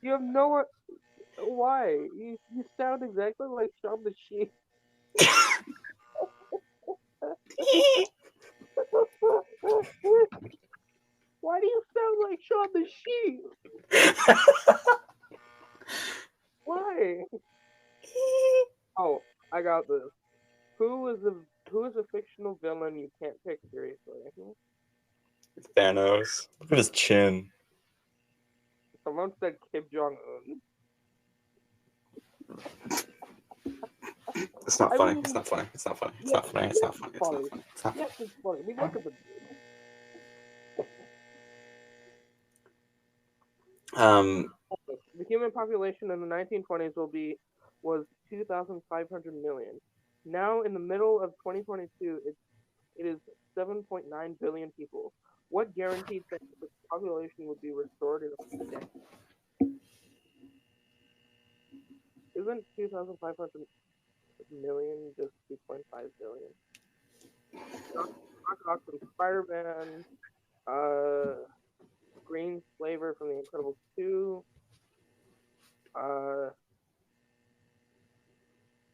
[SPEAKER 2] You have no. Why? You sound exactly like Shaun the Sheep. Why do you sound like Shaun the Sheep? Why? Oh, I got this. Who is a fictional villain you can't take seriously?
[SPEAKER 1] Thanos. Look at his chin.
[SPEAKER 2] Someone said Kim Jong Un.
[SPEAKER 1] It's not
[SPEAKER 2] I
[SPEAKER 1] funny.
[SPEAKER 2] mean,
[SPEAKER 1] It's not funny. It's not funny. It's
[SPEAKER 2] yeah,
[SPEAKER 1] not funny. It's not funny. It's not
[SPEAKER 2] funny.
[SPEAKER 1] funny. It's not funny.
[SPEAKER 2] Yes, it's funny. I mean, look at the The human population in the 1920s was 2,500 million. Now, in the middle of 2022, it is 7.9 billion people. What guaranteed that the population would be restored in a few decades? Isn't 2,500 million just 2.5 billion? Knock from Spider-Man, Green Flavor from The Incredibles 2,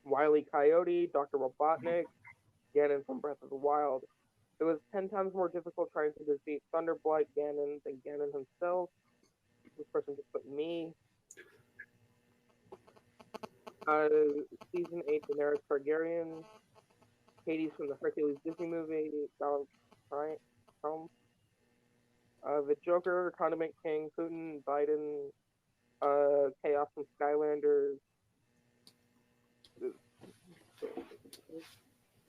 [SPEAKER 2] Wile E. Coyote, Dr. Robotnik, Ganon from Breath of the Wild. It was 10 times more difficult trying to defeat Thunderblight Ganon than Ganon himself. This person just put me. Season 8 Daenerys Targaryen. Hades from the Hercules Disney movie. Donald Trump. The Joker, Condiment King, Putin, Biden, Chaos from Skylanders.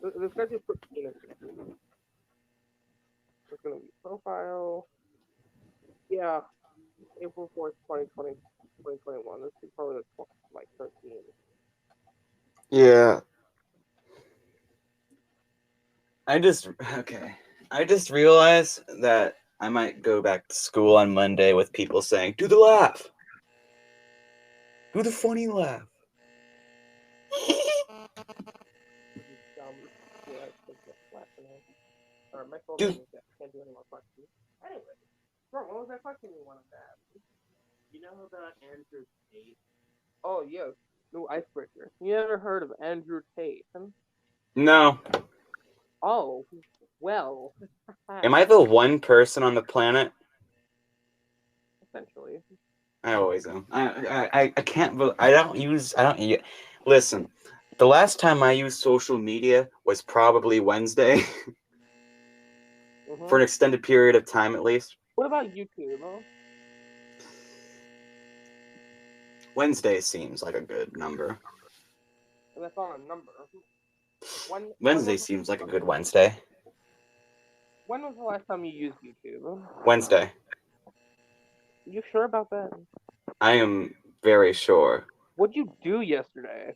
[SPEAKER 2] This guy just put penis. It's gonna be profile. Yeah, April 4th, 2020, 2021. This is probably like 13.
[SPEAKER 1] Yeah. I just realized that I might go back to school on Monday with people saying, "Do the laugh. Do the funny laugh."
[SPEAKER 2] My phone
[SPEAKER 1] Dude.
[SPEAKER 2] can't do any more questions. Anyway, bro, what was that question you wanted to ask?
[SPEAKER 3] You know about Andrew Tate?
[SPEAKER 2] Oh, yes. New icebreaker. You ever heard of Andrew Tate?
[SPEAKER 1] No.
[SPEAKER 2] Oh, well.
[SPEAKER 1] Am I the one person on the planet?
[SPEAKER 2] Essentially.
[SPEAKER 1] I always am. I can't. I don't use. Listen, the last time I used social media was probably Wednesday for an extended period of time, at least.
[SPEAKER 2] What about YouTube? Huh?
[SPEAKER 1] Wednesday seems like a good number.
[SPEAKER 2] And that's on a number.
[SPEAKER 1] Wednesday seems like a good Wednesday.
[SPEAKER 2] When was the last time you used YouTube?
[SPEAKER 1] Wednesday.
[SPEAKER 2] You sure about that?
[SPEAKER 1] I am very sure.
[SPEAKER 2] What'd you do yesterday?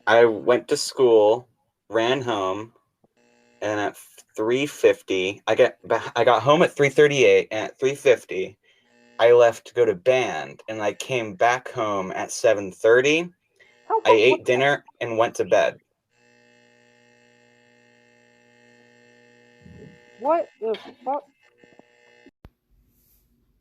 [SPEAKER 1] I went to school, ran home, and at 3:50, I got home at 3:38, and at 3:50, I left to go to band, and I came back home at 7:30. I ate dinner and went to bed.
[SPEAKER 2] What the fuck?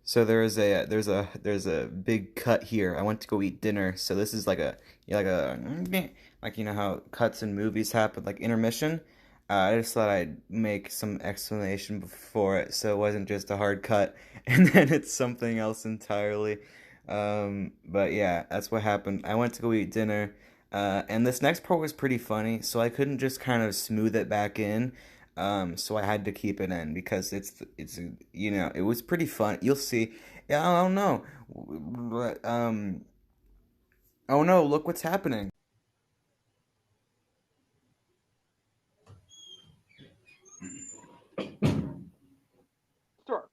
[SPEAKER 4] So there's a big cut here. I went to go eat dinner. So this is like you know how cuts in movies happen, like intermission. I just thought I'd make some explanation before it, so it wasn't just a hard cut, and then it's something else entirely. But yeah, that's what happened. I went to go eat dinner, and this next part was pretty funny, so I couldn't just kind of smooth it back in. So I had to keep it in because it was pretty fun. You'll see. Yeah, I don't know. But, oh no, look what's happening.
[SPEAKER 2] Sure.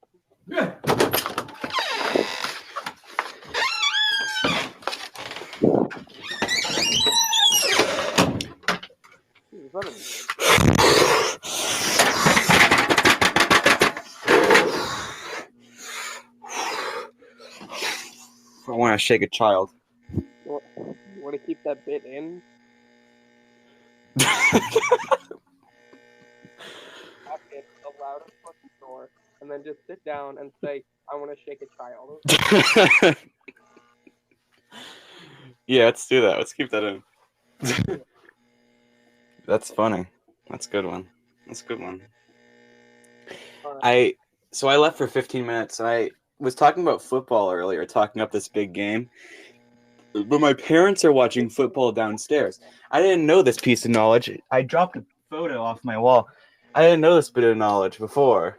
[SPEAKER 1] I want to shake a child.
[SPEAKER 2] You want to keep that bit in? Loud and fucking door, and then just sit down and say, "I want to shake a child."
[SPEAKER 1] Yeah, let's do that. Let's keep that in. That's funny. That's a good one. That's a good one. So I left for 15 minutes. I was talking about football earlier, talking up this big game. But my parents are watching football downstairs. I didn't know this piece of knowledge. I dropped a photo off my wall. I didn't know this bit of knowledge before.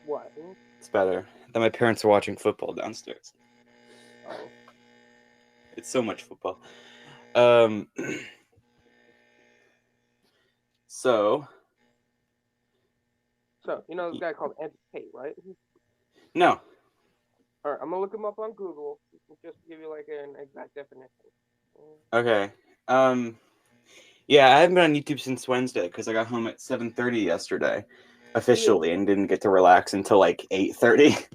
[SPEAKER 2] What?
[SPEAKER 1] It's better that my parents are watching football downstairs.
[SPEAKER 2] Oh.
[SPEAKER 1] It's so much football. So
[SPEAKER 2] You know this guy called Andrew Tate, right?
[SPEAKER 1] no.
[SPEAKER 2] All right, I'm gonna look him up on Google just to give you like an exact definition.
[SPEAKER 1] Okay. Yeah, I haven't been on YouTube since Wednesday because I got home at 7:30 yesterday, officially, and didn't get to relax until like 8:30.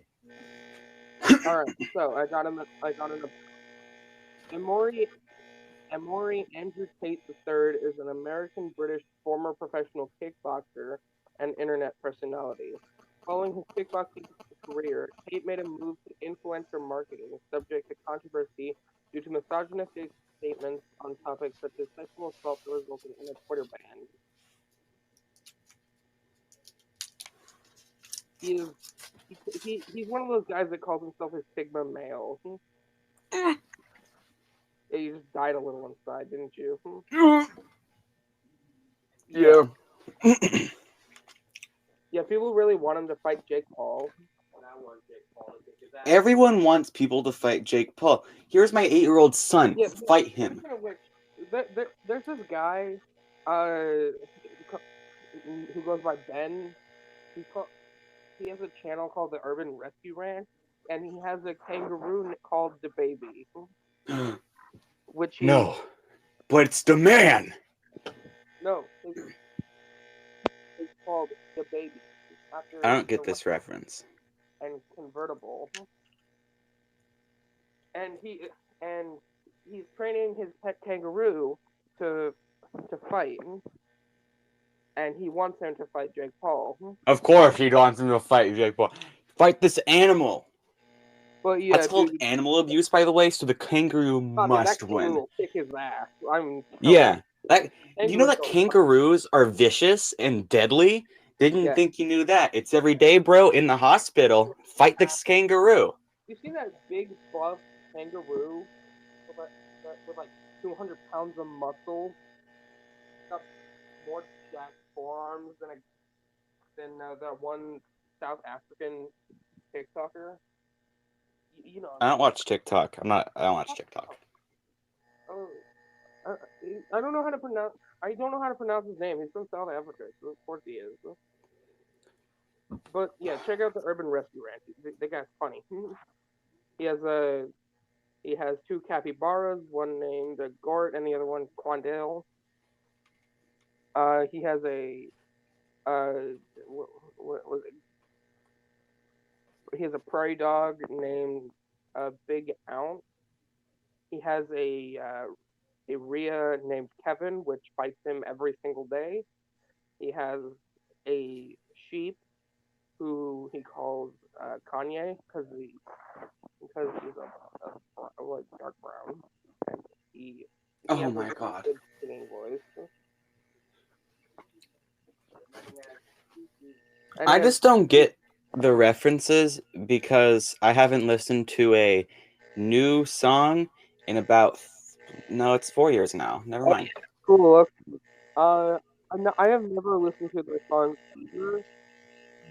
[SPEAKER 2] All right, so I got him. Emory Andrew Tate III is an American-British former professional kickboxer and internet personality. Following his kickboxing career, Tate made a move to influencer marketing, subject to controversy due to misogynistic statements on topics such as sexual assault that resulted in a Twitter ban. He's one of those guys that calls himself a Sigma male. Yeah, you just died a little inside, didn't you?
[SPEAKER 1] Yeah.
[SPEAKER 2] Yeah, people really want him to fight Jake Paul.
[SPEAKER 1] Everyone wants people to fight Jake Paul. Here's my 8-year-old son.
[SPEAKER 2] Yeah,
[SPEAKER 1] Fight him.
[SPEAKER 2] speaking of which, there's this guy, who goes by Ben. He has a channel called the Urban Rescue Ranch, and he has a kangaroo called the Baby, which he
[SPEAKER 1] No, but it's the man.
[SPEAKER 2] no, it's called the Baby. After
[SPEAKER 1] I don't get this reference.
[SPEAKER 2] and convertible, and he's training his pet kangaroo to fight, and he wants him to fight Jake Paul.
[SPEAKER 1] Of course he wants him to fight Jake Paul. Fight this animal.
[SPEAKER 2] But yeah,
[SPEAKER 1] That's called animal abuse, by the way, so the kangaroo must
[SPEAKER 2] that
[SPEAKER 1] win.
[SPEAKER 2] will kick his ass.
[SPEAKER 1] Yeah. You know that kangaroos are vicious and deadly? Didn't think you knew that. It's every day, bro, in the hospital. Fight this kangaroo.
[SPEAKER 2] You see that big buff kangaroo with like 200 pounds of muscle? Got more jacked forearms than that one South African TikToker. You know.
[SPEAKER 1] I don't watch TikTok. I don't watch TikTok.
[SPEAKER 2] Oh, I don't know how to pronounce. I don't know how to pronounce his name. He's from South Africa, so of course he is. But yeah, check out the Urban Rescue Ranch. The guy's funny. He has two capybaras, one named Gort and the other one Quandale. He has what was it? He has a prairie dog named Big Ounce. He has a Rhea named Kevin, which fights him every single day. He has a sheep who he calls Kanye because he's a like dark brown, and he has
[SPEAKER 1] my
[SPEAKER 2] a
[SPEAKER 1] God.
[SPEAKER 2] good singing voice. And
[SPEAKER 1] I just don't get the references because I haven't listened to a new song in about it's 4 years now. Never mind.
[SPEAKER 2] Cool. I have never listened to their songs either,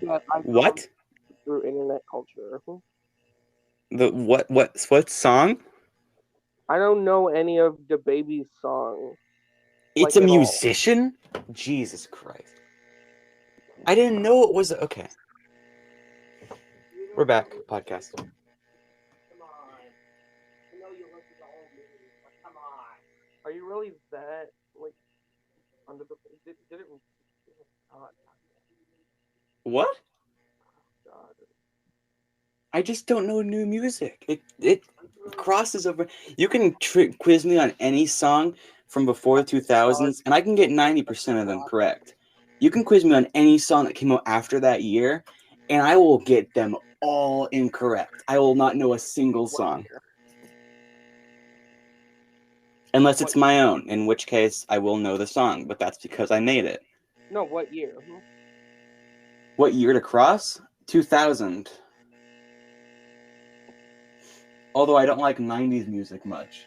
[SPEAKER 2] but I
[SPEAKER 1] What?
[SPEAKER 2] through internet culture.
[SPEAKER 1] The what song?
[SPEAKER 2] I don't know any of the Baby's songs.
[SPEAKER 1] It's
[SPEAKER 2] like
[SPEAKER 1] a
[SPEAKER 2] at all.
[SPEAKER 1] musician? Jesus Christ. I didn't know it was okay. We're back. Podcast.
[SPEAKER 3] Come on. I know you listen to old music, but come on.
[SPEAKER 2] Are you really that like under the did it God.
[SPEAKER 1] What?
[SPEAKER 2] God.
[SPEAKER 1] I just don't know new music. It crosses over. You can quiz me on any song from before the 2000s, and I can get 90% of them correct. You can quiz me on any song that came out after that year, and I will get them all incorrect. I will not know a single song. Unless it's my own, in which case I will know the song, but that's because I made it.
[SPEAKER 2] No, what year?
[SPEAKER 1] What year to cross? 2000. Although I don't like 90s music much.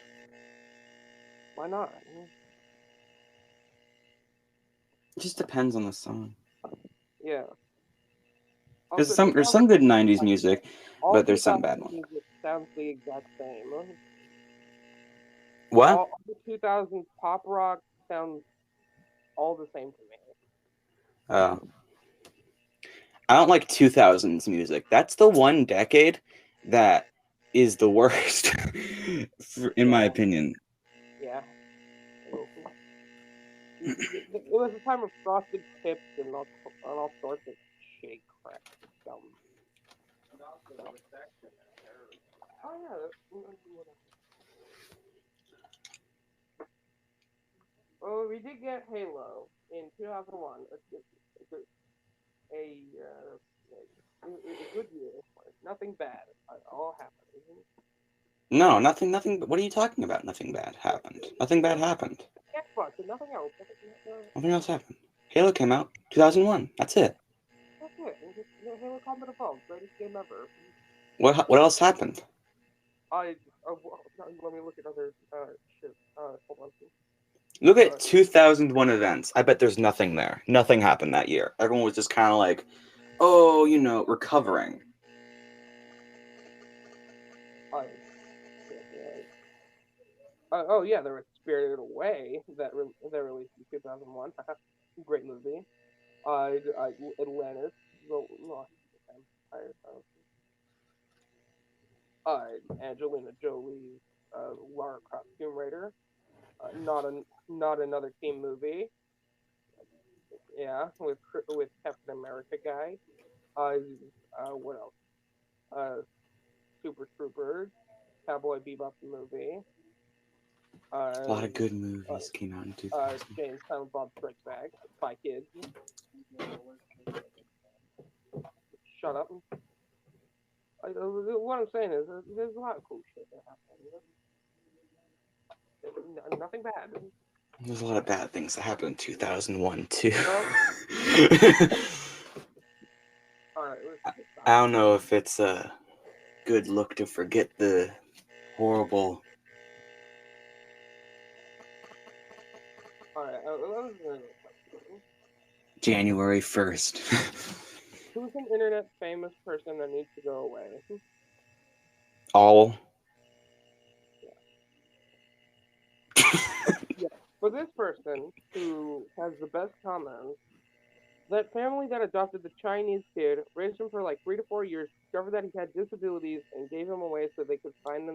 [SPEAKER 2] Why not?
[SPEAKER 1] It just depends on the song.
[SPEAKER 2] Yeah.
[SPEAKER 1] There's
[SPEAKER 2] Also,
[SPEAKER 1] some
[SPEAKER 2] 2000
[SPEAKER 1] good 90s music,
[SPEAKER 2] all
[SPEAKER 1] but there's some
[SPEAKER 2] 2000
[SPEAKER 1] bad ones.
[SPEAKER 2] music sounds the exact same.
[SPEAKER 1] What?
[SPEAKER 2] All the 2000s pop rock sounds all the same to me.
[SPEAKER 1] Uh, I don't like 2000s music. That's the one decade that is the worst, in my
[SPEAKER 2] Yeah.
[SPEAKER 1] opinion.
[SPEAKER 2] Yeah. It was a time of frosted tips and all sorts of shitty crap. Dumb.
[SPEAKER 3] And also the recession and terrorism.
[SPEAKER 2] Oh yeah. Well, we did get Halo in 2001. A good year. Nothing bad. All happened.
[SPEAKER 1] No, nothing. What are you talking about? Nothing bad happened. Nothing bad happened.
[SPEAKER 2] Xbox and nothing else.
[SPEAKER 1] Nothing else happened. Halo came out 2001. That's it.
[SPEAKER 2] That's it. And just Halo Combat Evolved, greatest game ever.
[SPEAKER 1] What else happened?
[SPEAKER 2] Let me look at other shit. Hold on.
[SPEAKER 1] Look at 2001 events. I bet there's nothing there. Nothing happened that year. Everyone was just kind of like, oh, recovering.
[SPEAKER 2] Oh yeah, there was Spirited Away that released in 2001. Great movie. Atlantis. Angelina Jolie's Lara Croft Tomb Raider. Not another team movie. Yeah, with Captain America guy. What else? Super Troopers, Cowboy Bebop the movie.
[SPEAKER 1] A lot of good movies came out in 2000.
[SPEAKER 2] James Silent Bob Strikes Back, Spy Kids. Shut up. What I'm saying is, there's a lot of cool shit that happened. Nothing bad.
[SPEAKER 1] There's a lot of bad things that happened in 2001 too.
[SPEAKER 2] Alright,
[SPEAKER 1] I don't know if it's a good look to forget the horrible.
[SPEAKER 2] Alright,
[SPEAKER 1] January 1st.
[SPEAKER 2] who's an internet famous person that needs to go away?
[SPEAKER 1] All.
[SPEAKER 2] Yeah. For this person who has the best comments, that family that adopted the Chinese kid, raised him for like 3 to 4 years, discovered that he had disabilities, and gave him away so they could find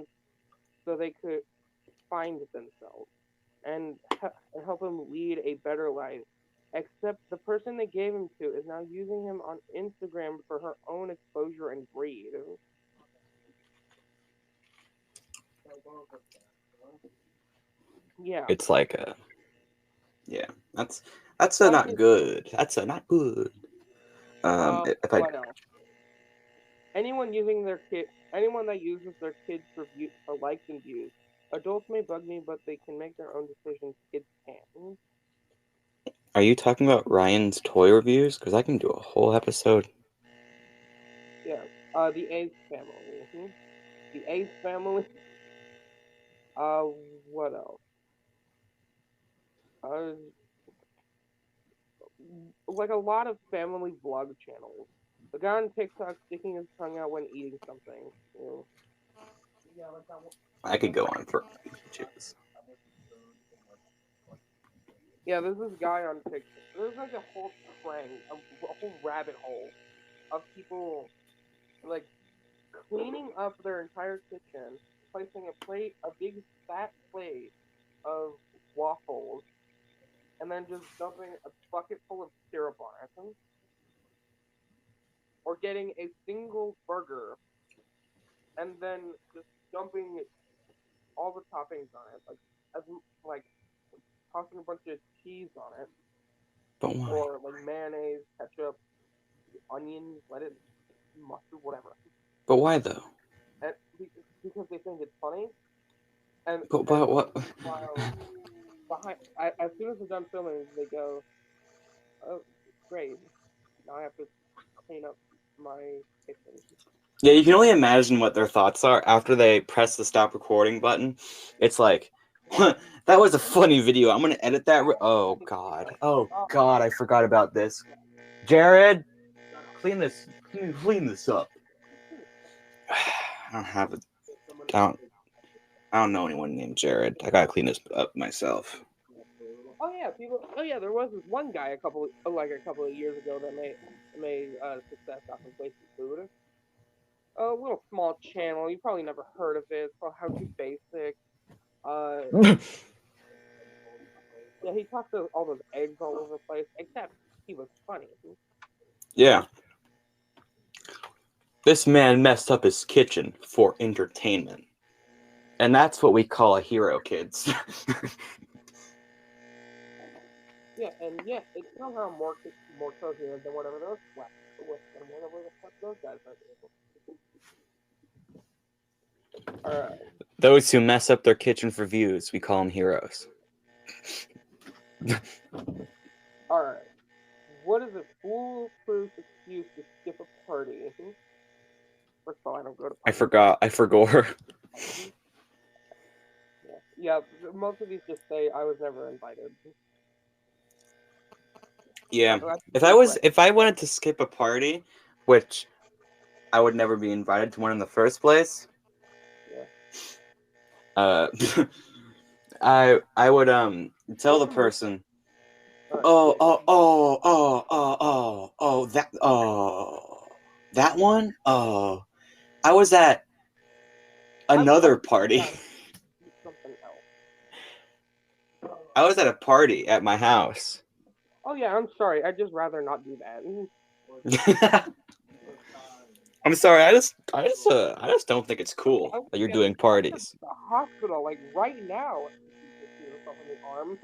[SPEAKER 2] themselves and help him lead a better life. Except the person they gave him to is now using him on Instagram for her own exposure and greed. Yeah.
[SPEAKER 1] It's like a. Yeah, that's a not good. That's a not good. If I
[SPEAKER 2] What else? Anyone that uses their kids for likes and views. Adults may bug me, but they can make their own decisions. Kids can't.
[SPEAKER 1] Are you talking about Ryan's toy reviews? Because I can do a whole episode.
[SPEAKER 2] Yeah. The Ace family. The Ace family. What else? Like a lot of family vlog channels. The guy on TikTok sticking his tongue out when eating something.
[SPEAKER 1] I could go on for ages.
[SPEAKER 2] Yeah, there's this guy on TikTok. There's like a whole a whole rabbit hole of people like cleaning up their entire kitchen, placing a big fat plate of waffles, and then just dumping a bucket full of syrup on it, or getting a single burger and then just dumping all the toppings on it, like tossing a bunch of cheese on it,
[SPEAKER 1] But why?
[SPEAKER 2] or like mayonnaise, ketchup, onions, lettuce, mustard, whatever.
[SPEAKER 1] But why though?
[SPEAKER 2] And because they think it's funny. And
[SPEAKER 1] But what?
[SPEAKER 2] while as soon as they're done filming, they go, "Oh, great! Now I have to clean up my kitchen."
[SPEAKER 1] Yeah, you can only imagine what their thoughts are after they press the stop recording button. It's like, that was a funny video. I'm gonna edit that. Oh God. Oh God, I forgot about this. Jared, clean this up. I don't have it. I don't know anyone named Jared. I gotta clean this up myself.
[SPEAKER 2] Oh yeah, people. Oh yeah, there was this one guy a couple of years ago that made success off of wasted food. A little small channel. You probably never heard of it. It's called How to Basic. Uh, yeah, he talked to all those eggs all over the place. Except he was funny.
[SPEAKER 1] Yeah. This man messed up his kitchen for entertainment. And that's what we call a hero, kids.
[SPEAKER 2] Yeah, and yeah, it's somehow more coherent than whatever those than whatever the fuck those guys are doing. Alright.
[SPEAKER 1] Those who mess up their kitchen for views, we call them heroes.
[SPEAKER 2] Alright. What is a foolproof excuse to skip a party? First of all, I don't go to
[SPEAKER 1] I
[SPEAKER 2] parties.
[SPEAKER 1] forgot.
[SPEAKER 2] Yeah, most of these just say I was never invited.
[SPEAKER 1] Yeah.
[SPEAKER 2] That's
[SPEAKER 1] If I wanted to skip a party, which I would never be invited to one in the first place,
[SPEAKER 2] yeah.
[SPEAKER 1] I would tell the person, that one? Oh, I was at another party.
[SPEAKER 2] Something else.
[SPEAKER 1] I was at a party at my house.
[SPEAKER 2] Oh yeah, I'm sorry. I'd just rather not do that.
[SPEAKER 1] I'm sorry. I just don't think it's cool that you're doing parties.
[SPEAKER 2] The hospital, like right now. Shoot yourself in the arm.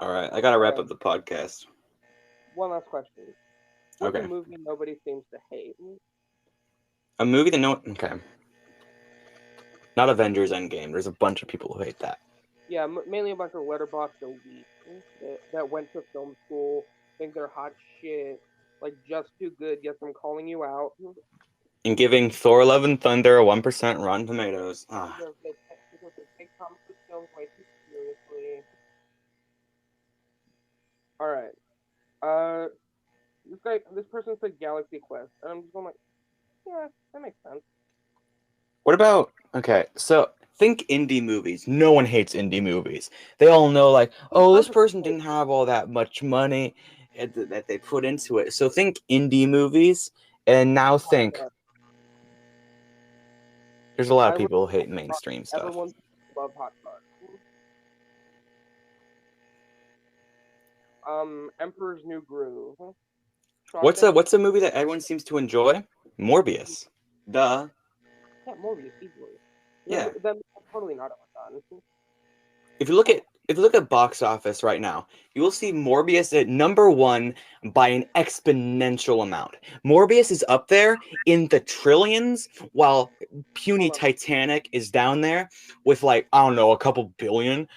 [SPEAKER 1] All right, I gotta wrap up the podcast.
[SPEAKER 2] One last question. What's
[SPEAKER 1] Okay.
[SPEAKER 2] a movie nobody seems to hate?
[SPEAKER 1] A movie that okay. Not Avengers Endgame. There's a bunch of people who hate that.
[SPEAKER 2] Yeah, mainly a bunch of letterboxd elites that went to film school, think they're hot shit, like just too good. Yes, I'm calling you out.
[SPEAKER 1] And giving Thor: Love and Thunder a 1% Rotten Tomatoes.
[SPEAKER 2] Because they take comic book films way too seriously. All right. This person said Galaxy Quest, and I'm just going like, yeah, that makes sense.
[SPEAKER 1] What about, okay, so think indie movies. No one hates indie movies. They all know, like, oh, this person didn't have all that much money that they put into it. So think indie movies, and now think, there's a lot of people who hate mainstream stuff.
[SPEAKER 2] Everyone love Hot Fuzz. Emperor's New Groove.
[SPEAKER 1] What's a movie that everyone seems to enjoy? Morbius. Duh.
[SPEAKER 2] Yeah, Morbius easily.
[SPEAKER 1] Yeah.
[SPEAKER 2] That's totally not done.
[SPEAKER 1] If you look at box office right now, you will see Morbius at #1 by an exponential amount. Morbius is up there in the trillions, while puny Titanic is down there with, like, I don't know, a couple billion.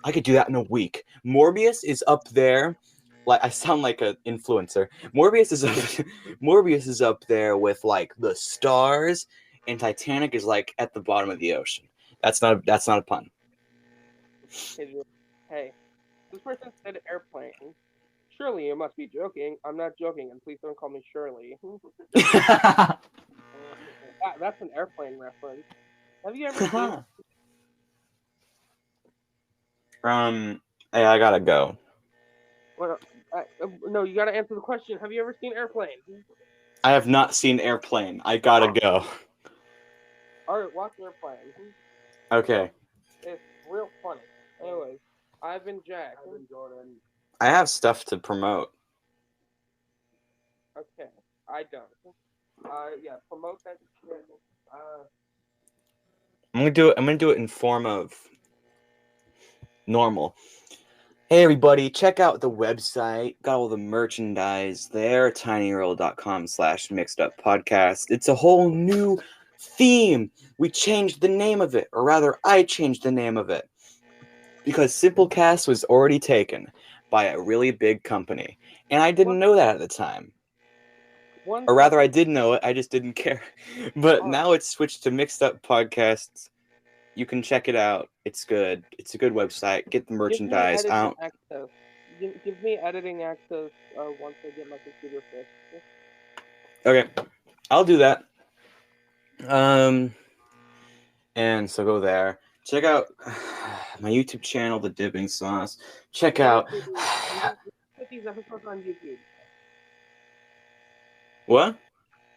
[SPEAKER 1] I could do that in a week. Morbius is up there. Like, I sound like an influencer. Morbius is up there with, like, the stars, and Titanic is, like, at the bottom of the ocean. That's not a pun.
[SPEAKER 2] Hey, this person said airplane. Surely you must be joking. I'm not joking, and please don't call me Shirley. That's an airplane reference. Have you ever seen?
[SPEAKER 1] Hey, I gotta go.
[SPEAKER 2] Well, no, you gotta answer the question. Have you ever seen Airplane?
[SPEAKER 1] I have not seen Airplane. I gotta go.
[SPEAKER 2] Alright, watch Airplane.
[SPEAKER 1] Okay.
[SPEAKER 2] It's real funny. Anyways, I've been Jack.
[SPEAKER 3] I've been Jordan.
[SPEAKER 1] I have stuff to promote.
[SPEAKER 2] Okay, I don't. Yeah, promote that shit.
[SPEAKER 1] I'm gonna do it in form of normal. Hey everybody, check out the website. Got all the merchandise there, tinyurl.com/mixeduppodcast. It's a whole new theme. We changed the name of it, or rather, I changed the name of it. Because Simplecast was already taken by a really big company. And I didn't know that at the time.
[SPEAKER 2] One
[SPEAKER 1] Or rather, I
[SPEAKER 2] second.
[SPEAKER 1] did know it, I just didn't care. But
[SPEAKER 2] Alright.
[SPEAKER 1] now it's switched to Mixed Up Podcasts. You can check it out. It's good. It's a good website. Get the
[SPEAKER 2] Give me
[SPEAKER 1] merchandise. I
[SPEAKER 2] editing
[SPEAKER 1] don't.
[SPEAKER 2] access. Give me editing access once I get my computer fixed.
[SPEAKER 1] Okay, I'll do that. And so go there. Check out my YouTube channel, The Dipping Sauce. Check out.
[SPEAKER 2] We get these episodes on YouTube.
[SPEAKER 1] What?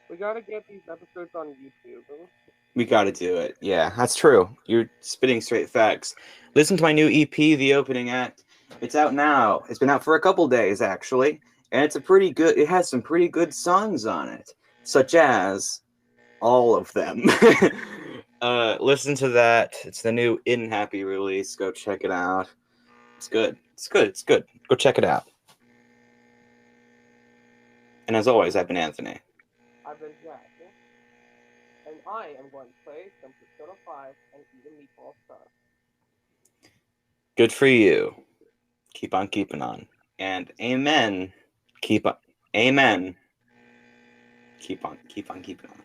[SPEAKER 2] We gotta get these episodes on YouTube.
[SPEAKER 1] We gotta do it. Yeah, that's true. You're spitting straight facts. Listen to my new EP, The Opening Act. It's out now. It's been out for a couple days, actually. And it's a pretty good, it has some pretty good songs on it. Such as all of them. Listen to that. It's the new In Happy release. Go check it out. It's good. It's good. It's good. Go check it out. And as always, I've been Anthony.
[SPEAKER 2] I've been Jack. And I am going to play some Persona 5 and eat a meatball star.
[SPEAKER 1] Good for you. Keep on keeping on. And amen. Keep on. Amen. Keep on keeping on.